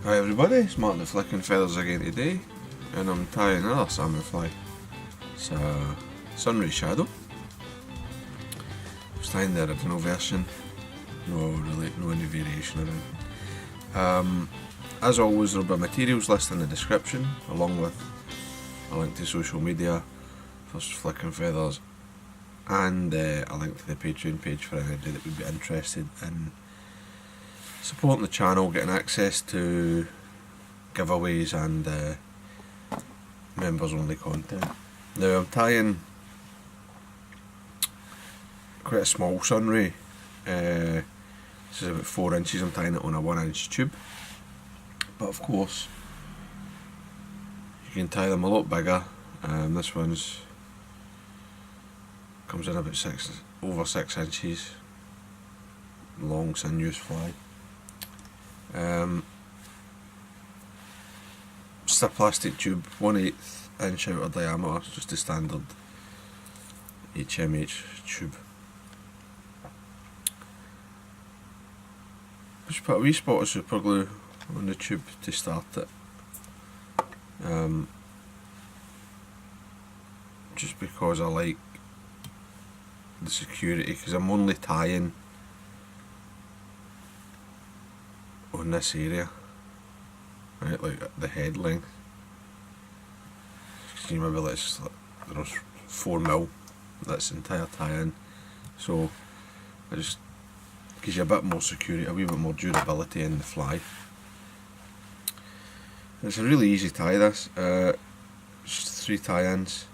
Hi everybody, it's Martyn the Flicking Feathers again today, and I'm tying another salmon fly. It's a Sunray Shadow. I was tying the original version, no any variation or anything. As always, there will be materials list in the description, along with a link to social media for Flicking Feathers, and a link to the Patreon page for anybody that would be interested in supporting the channel, getting access to giveaways and members only content. Now I'm tying quite a small sunray. This is about 4 inches. I'm tying it on a 1-inch tube, but of course you can tie them a lot bigger. This one's comes in about over 6 inches long, sinuous fly. Just a plastic tube, 1/8 inch outer diameter, just a standard HMH tube. Just put a wee spot of super glue on the tube to start it. Just because I like the security, because I'm only tying on this area, right, like the head length. You maybe let's, there was 4mm, that's the entire tie-in, so I just gives you a bit more security, a wee bit more durability in the fly. It's a really easy tie, this. Just 3 tie-ins,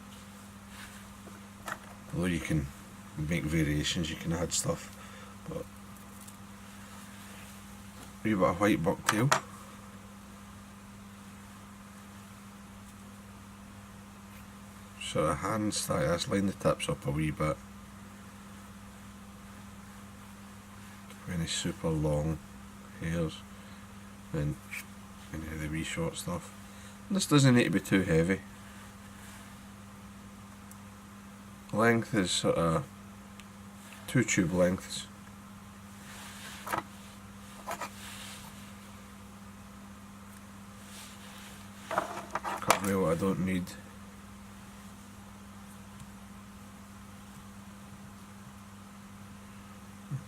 although you can make variations, you can add stuff, but a wee bit of white bucktail, sort of hand style this, line the tips up a wee bit, any super long hairs and any of the wee short stuff. This doesn't need to be too heavy. Length is sort of 2 tube lengths. Cut away what I don't need.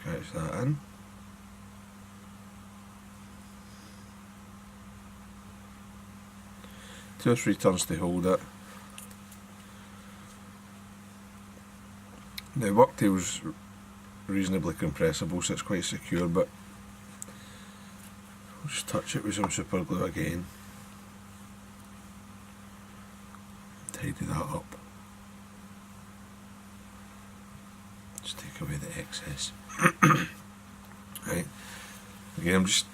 Catch that in. Two or 3 turns to hold it. Now bucktail's reasonably compressible, so it's quite secure, but I'll just touch it with some super glue again. Tidy that up. Just take away the excess. Right. Again, I'm just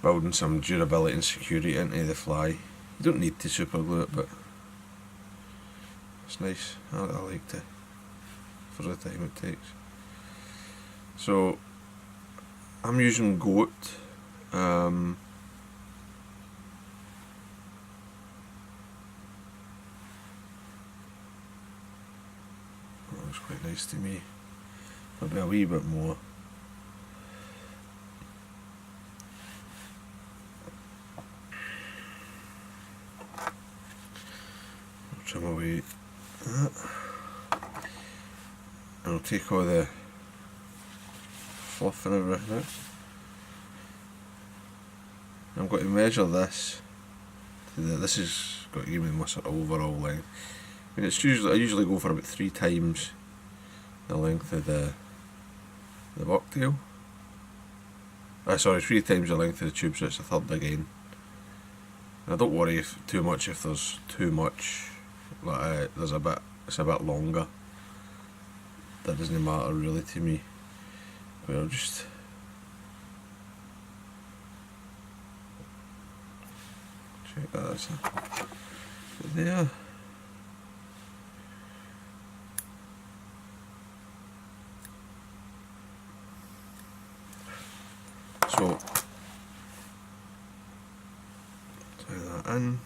building some durability and security into the fly. You don't need to super glue it, but it's nice. I like to, for the time it takes. So I'm using goat. That looks quite nice to me. Maybe a wee bit more. I'll trim away that. And I'll take all the fluff and everything out. I'm going to measure this. This has got to give me my sort of overall length. I mean, I usually go for about 3 times the length of the bucktail. Sorry, 3 times the length of the tube, so it's a third again. And I don't worry too much if there's too much. Like it's a bit longer. That doesn't matter really to me. But I'll just check that. That's there. So tie that in.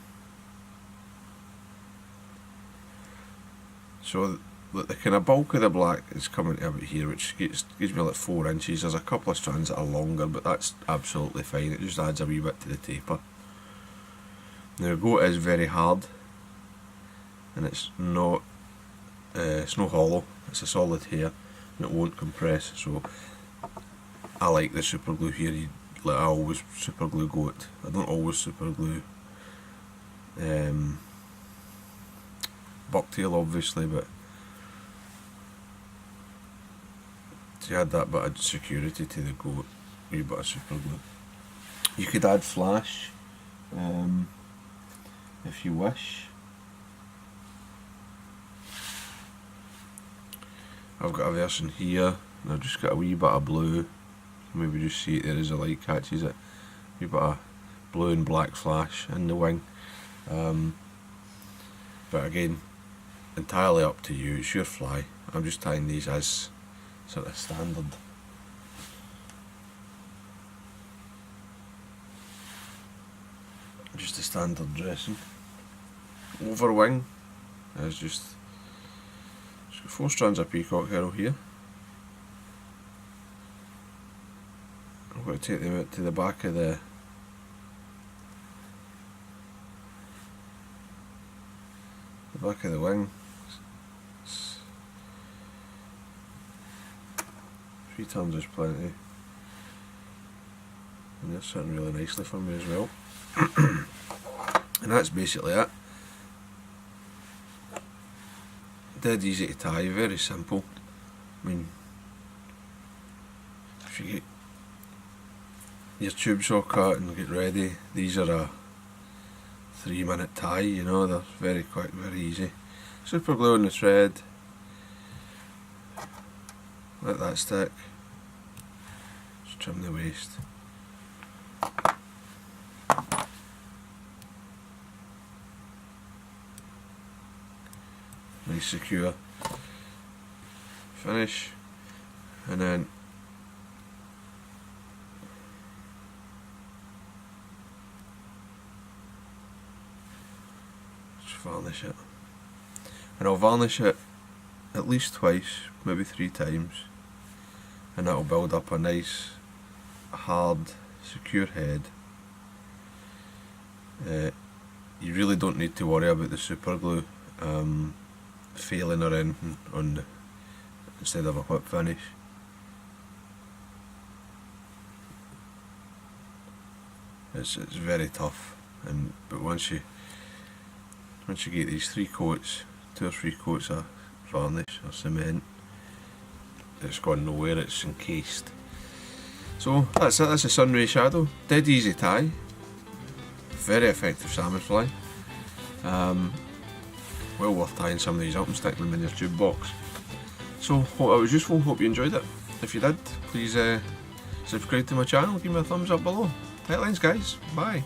So the kind of bulk of the black is coming to about here, which gives me like 4 inches. There's a couple of strands that are longer, but that's absolutely fine. It just adds a wee bit to the taper. Now, the goat is very hard, and it's not hollow. It's a solid hair, and it won't compress. So I like the super glue here. I always super glue goat. I don't always super glue bucktail, obviously, but to add that bit of security to the goat, a wee bit of super glue. You could add flash if you wish. I've got a version here, and I've just got a wee bit of blue. Maybe just see it there as the light catches it. A wee bit of blue and black flash in the wing. But again, entirely up to you, it's your fly. I'm just tying these as sort of standard. Just a standard dressing. Over wing is just got 4 strands of peacock herl here. I'm going to take them out to the back of the wing. 3 turns is plenty, and they're sitting really nicely for me as well. And that's basically it. Dead easy to tie, very simple. I mean, if you get your tube saw cut and get ready, these are a 3-minute tie, you know, they're very quick, very easy. Super glue on the thread, let that stick, just trim the waist. Nice secure finish, and then just varnish it, and I'll varnish it at least twice, maybe 3 times, and that'll build up a nice hard secure head. You really don't need to worry about the super glue failing or anything on instead of a whip finish. It's very tough, but once you get these 3 coats, 2 or 3 coats of varnish or cement, it's gone nowhere, it's encased. So that's it, that's a Sunray Shadow, dead easy tie, very effective salmon fly. Well worth tying some of these up and sticking them in your tube box. So hope that was useful, hope you enjoyed it. If you did, please subscribe to my channel, give me a thumbs up below. Tight lines guys, bye.